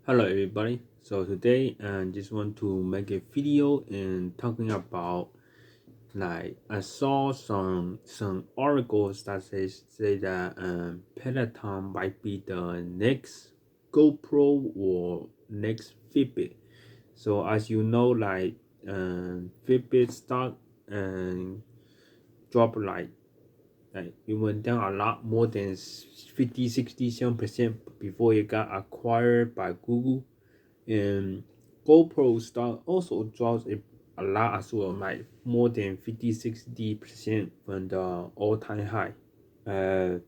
Hello everybody. So today I just want to make a video and talking about I saw some articles that say that Peloton might be the next GoPro or next Fitbit. So as you know, Fitbit stock and drop it went down a lot more than 50, 67% before it got acquired by Google. And GoPro stock also drops a lot as well, like more than 50, 60% from the all-time high. Uh,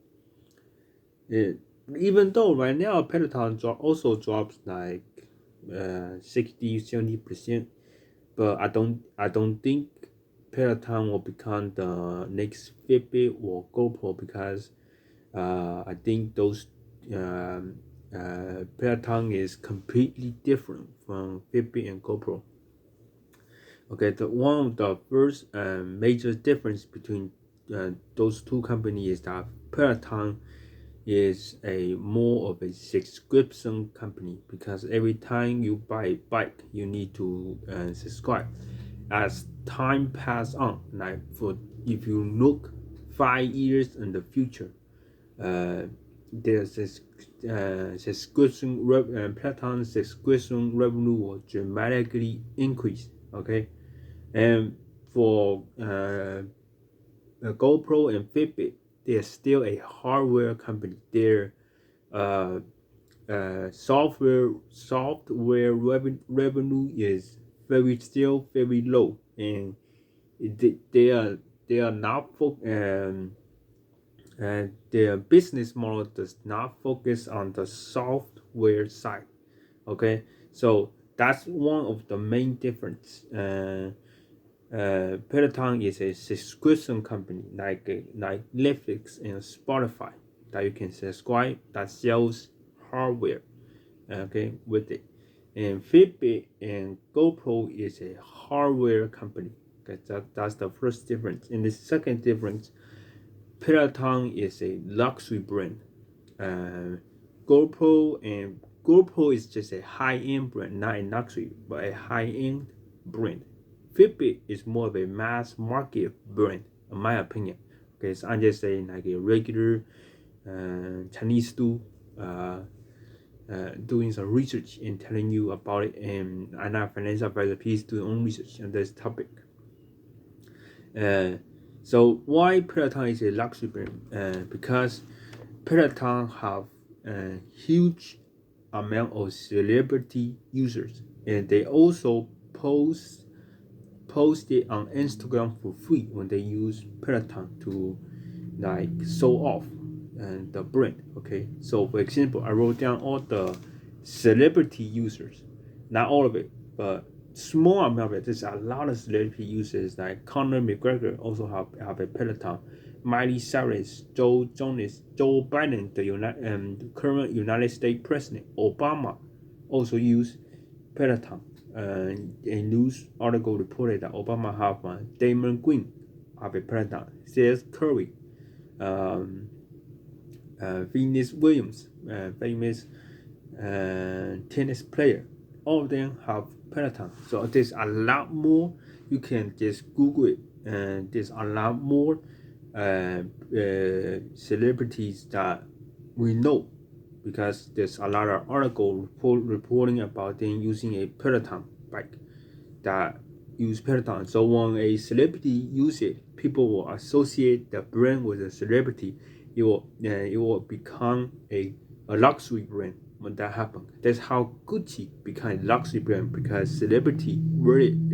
it, Even though right now Peloton also drops 60, 70%, but I don't think Peloton will become the next Fitbit or GoPro because I think those Peloton is completely different from Fitbit and GoPro. Okay, one of the first major difference between those two companies is that Peloton is a more of a subscription company because every time you buy a bike, you need to subscribe. As time pass on, like for if you look 5 years in the future, uh, there's this Peloton subscription revenue will dramatically increase. Okay, and for GoPro and Fitbit, they're still a hardware company. Their uh, revenue is still very low, and they are not their business model does not focus on the software side. Okay, so that's one of the main difference. Peloton is a subscription company like Netflix and Spotify that you can subscribe that sells hardware. Okay, with it, and Fitbit and GoPro is a hardware company. Okay, that's the first difference. And the second difference, Peloton is a luxury brand. Uh, GoPro is just a high-end brand, not a luxury, but a high-end brand. Fitbit is more of a mass market brand, in my opinion. Okay, so I'm just saying like a regular Chinese dude doing some research and telling you about it. And I'm not a financial advisor. Please do your own research on this topic. Uh, so why Peloton is a luxury brand? Because Peloton have a huge amount of celebrity users, and they also post it on Instagram for free when they use Peloton to show off and the brand. Okay, so for example, I wrote down all the celebrity users, not all of it, but small amount of it. There's a lot of celebrity users like Conor McGregor also have a Peloton. Miley Cyrus, Joe Jonas, Joe Biden, the current United States President, Obama also use Peloton. A news article reported that Obama have Damon Green have a Peloton. Seth Curry, um, Venus Williams, famous tennis player. All of them have Peloton. So there's a lot more. You can just Google it, and there's a lot more celebrities that we know because there's a lot of article reporting about them using a Peloton bike that use Peloton. So when a celebrity use it, people will associate the brand with a celebrity. It will become a luxury brand when that happens. That's how Gucci became a luxury brand because celebrity wear it.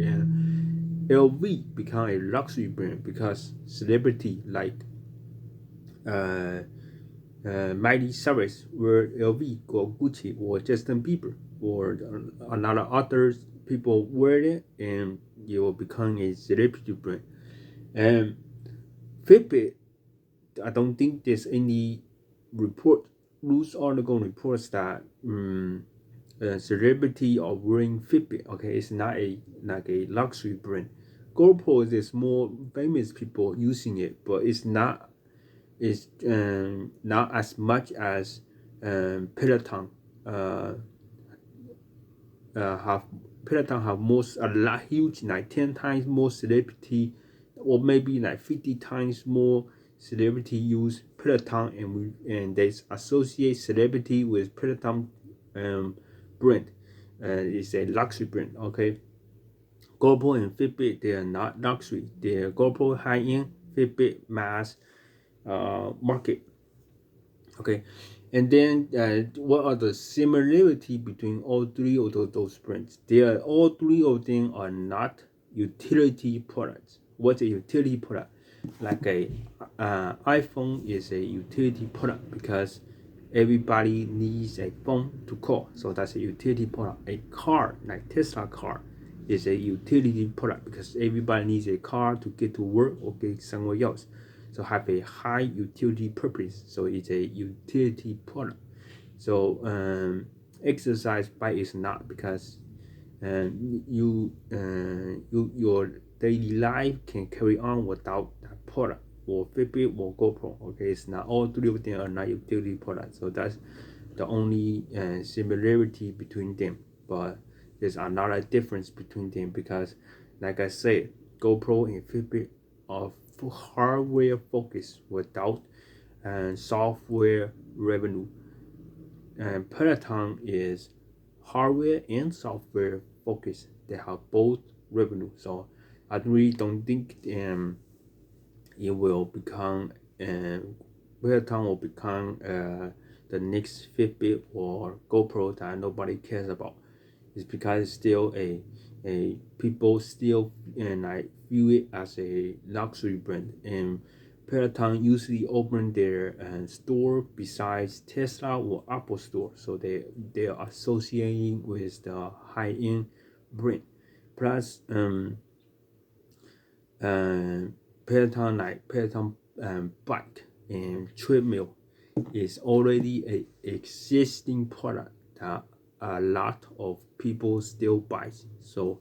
LV become a luxury brand because celebrity like uh, Miley Cyrus wear LV or Gucci or Justin Bieber or a lot of others people wear it and it will become a celebrity brand. And Fitbit, I don't think there's any news article reports that celebrity are wearing Fitbit. Okay, it's not a luxury brand. GoPro is more famous people using it, but it's not as much as Peloton. have Peloton have a lot huge, like 10 times more celebrity, or maybe like 50 times more celebrity use Peloton, and they associate celebrity with Peloton brand. It's a luxury brand. Okay, GoPro and Fitbit, they are not luxury. They are GoPro high end, Fitbit mass market. Okay, and then what are the similarity between all three of those brands? All three of them are not utility products. What's a utility product? Like a iPhone is a utility product because everybody needs a phone to call, so that's a utility product. A car, like Tesla car, is a utility product because everybody needs a car to get to work or get somewhere else. So have a high utility purpose. So it's a utility product. So exercise bike is not because your daily life can carry on without that product or Fitbit or GoPro. Okay, it's not all three of them are not utility products. So that's the only similarity between them. But there's another difference between them because, like I said, GoPro and Fitbit are hardware focused without software revenue. And Peloton is hardware and software focused. They have both revenue. So I really don't think it will become Peloton will become the next Fitbit or GoPro that nobody cares about. It's because it's still a people still and I view it as a luxury brand, and Peloton usually open their store besides Tesla or Apple store, so they are associating with the high end brand. Plus, Peloton bike and treadmill is already a existing product that a lot of people still buy. So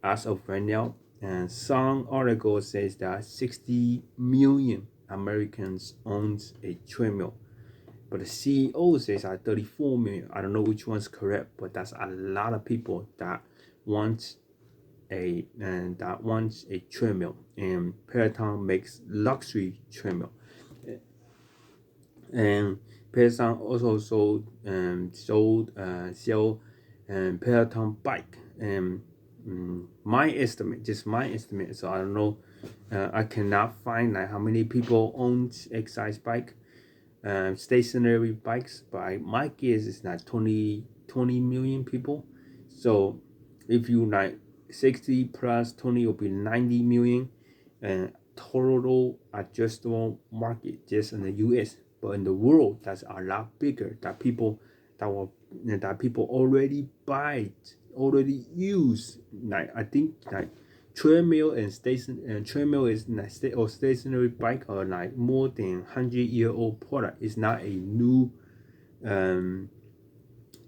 as of right now, and some article says that 60 million Americans owns a treadmill, but the CEO says that 34 million. I don't know which one's correct, but that's a lot of people that wants a treadmill, and Peloton makes luxury treadmill. And Peloton also sell Peloton bike. And just my estimate. So I don't know. I cannot find like how many people own exercise bike, stationary bikes. But my guess is like 20 million people. So if you like 60 plus 20 will be 90 million, and total adjustable market just in the US. But in the world, that's a lot bigger. That people already buy, already use. Like I think like treadmill and treadmill is like stationary bike are like more than 100-year-old product. It's not a new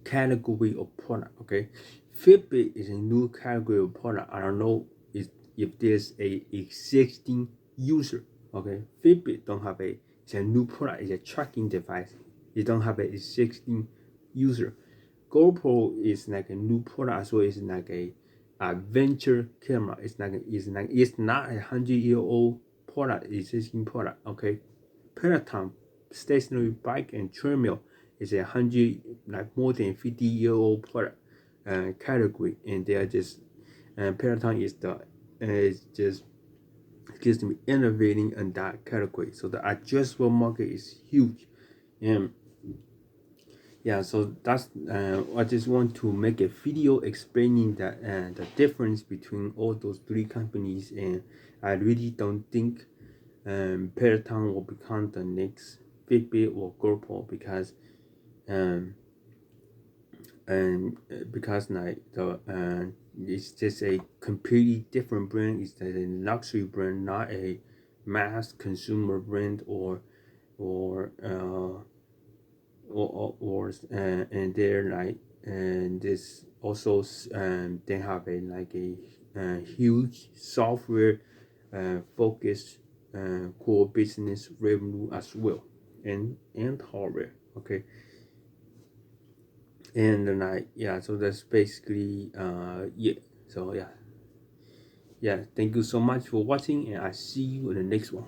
category of product. Okay, Fitbit is a new category of product. I don't know if there's a existing user. Okay, Fitbit don't have it's a new product. It's a tracking device. It don't have an existing user. GoPro is like a new product, so it's like a adventure camera. It's not a 100-year-old product, existing product. Okay, Peloton stationary bike and treadmill is more than 50-year-old product category, and they are just Peloton is just innovating in that category. So the addressable market is huge, and yeah, so that's I just want to make a video explaining that the difference between all those three companies, and I really don't think Peloton will become the next Fitbit or GoPro because like it's just a completely different brand. It's a luxury brand, not a mass consumer brand and they're like, and this also they have a huge software focused core business revenue as well, and hardware. Okay, And then so that's basically so yeah, thank you so much for watching, and I see you in the next one.